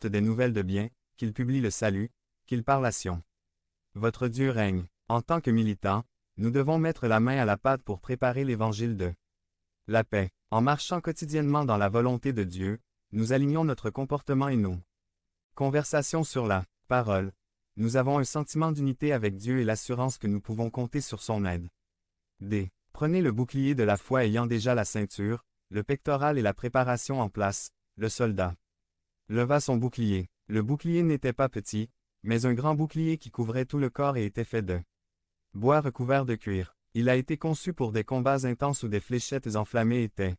apporte des nouvelles de bien, qu'il publie le salut, qu'il parle à Sion. Votre Dieu règne. En tant que militants, nous devons mettre la main à la pâte pour préparer l'évangile de la paix. En marchant quotidiennement dans la volonté de Dieu, nous alignons notre comportement et nos conversations sur la parole. Nous avons un sentiment d'unité avec Dieu et l'assurance que nous pouvons compter sur son aide. D. Prenez le bouclier de la foi ayant déjà la ceinture, le pectoral et la préparation en place. Le soldat leva son bouclier. Le bouclier n'était pas petit, mais un grand bouclier qui couvrait tout le corps et était fait de bois recouvert de cuir. Il a été conçu pour des combats intenses où des fléchettes enflammées étaient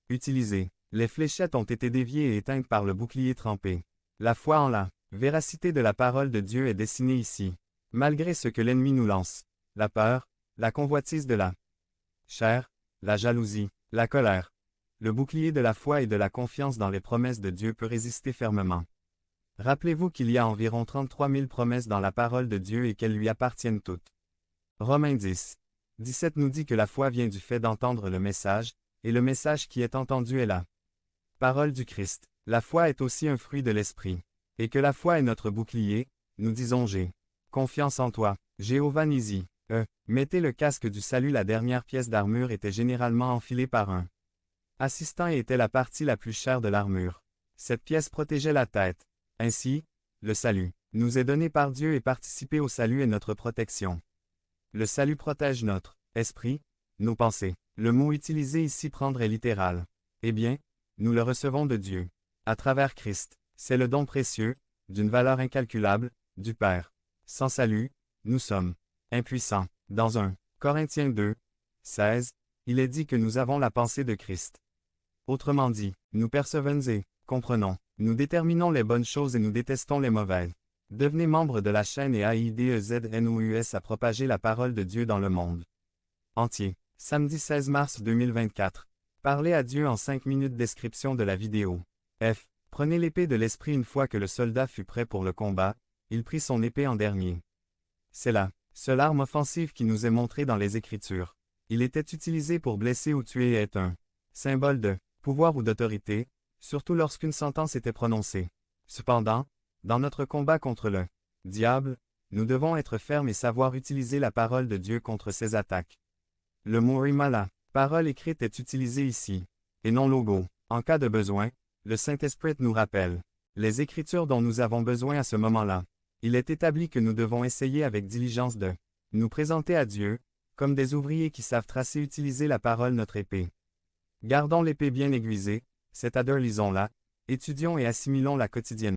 utilisées. Les fléchettes ont été déviées et éteintes par le bouclier trempé. La foi en la véracité de la parole de Dieu est dessinée ici. Malgré ce que l'ennemi nous lance, la peur, la convoitise de la chair, la jalousie, la colère, le bouclier de la foi et de la confiance dans les promesses de Dieu peut résister fermement. Rappelez-vous qu'il y a environ 33 000 promesses dans la parole de Dieu et qu'elles lui appartiennent toutes. Romains 10, 17 nous dit que la foi vient du fait d'entendre le message, et le message qui est entendu est la parole du Christ. La foi est aussi un fruit de l'Esprit. Et que la foi est notre bouclier, nous disons j'ai confiance en toi, Jéhovah Nisi. Mettez le casque du salut. La dernière pièce d'armure était généralement enfilée par un assistant et était la partie la plus chère de l'armure. Cette pièce protégeait la tête. Ainsi, le salut nous est donné par Dieu et participer au salut est notre protection. Le salut protège notre esprit, nos pensées. Le mot utilisé ici prendre est littéral. Eh bien, nous le recevons de Dieu. À travers Christ, c'est le don précieux, d'une valeur incalculable, du Père. Sans salut, nous sommes impuissants. Dans 1 Corinthiens 2, 16, il est dit que nous avons la pensée de Christ. Autrement dit, nous percevons et comprenons. Nous déterminons les bonnes choses et nous détestons les mauvaises. Devenez membre de la chaîne et AIDEZNOUS à propager la parole de Dieu dans le monde entier. Samedi 16 mars 2024. Parlez à Dieu en 5 minutes. Description de la vidéo. F. Prenez l'épée de l'esprit. Une fois que le soldat fut prêt pour le combat, il prit son épée en dernier. C'est la seule arme offensive qui nous est montrée dans les Écritures. Il était utilisé pour blesser ou tuer et est un symbole de pouvoir ou d'autorité, surtout lorsqu'une sentence était prononcée. Cependant, dans notre combat contre le diable, nous devons être fermes et savoir utiliser la parole de Dieu contre ses attaques. Le mot rima, la parole écrite, est utilisé ici, et non logo. En cas de besoin, le Saint-Esprit nous rappelle les Écritures dont nous avons besoin à ce moment-là. Il est établi que nous devons essayer avec diligence de nous présenter à Dieu, comme des ouvriers qui savent tracer. Utiliser la parole, notre épée. Gardons l'épée bien aiguisée, c'est-à-dire lisons-la, étudions et assimilons-la quotidiennement.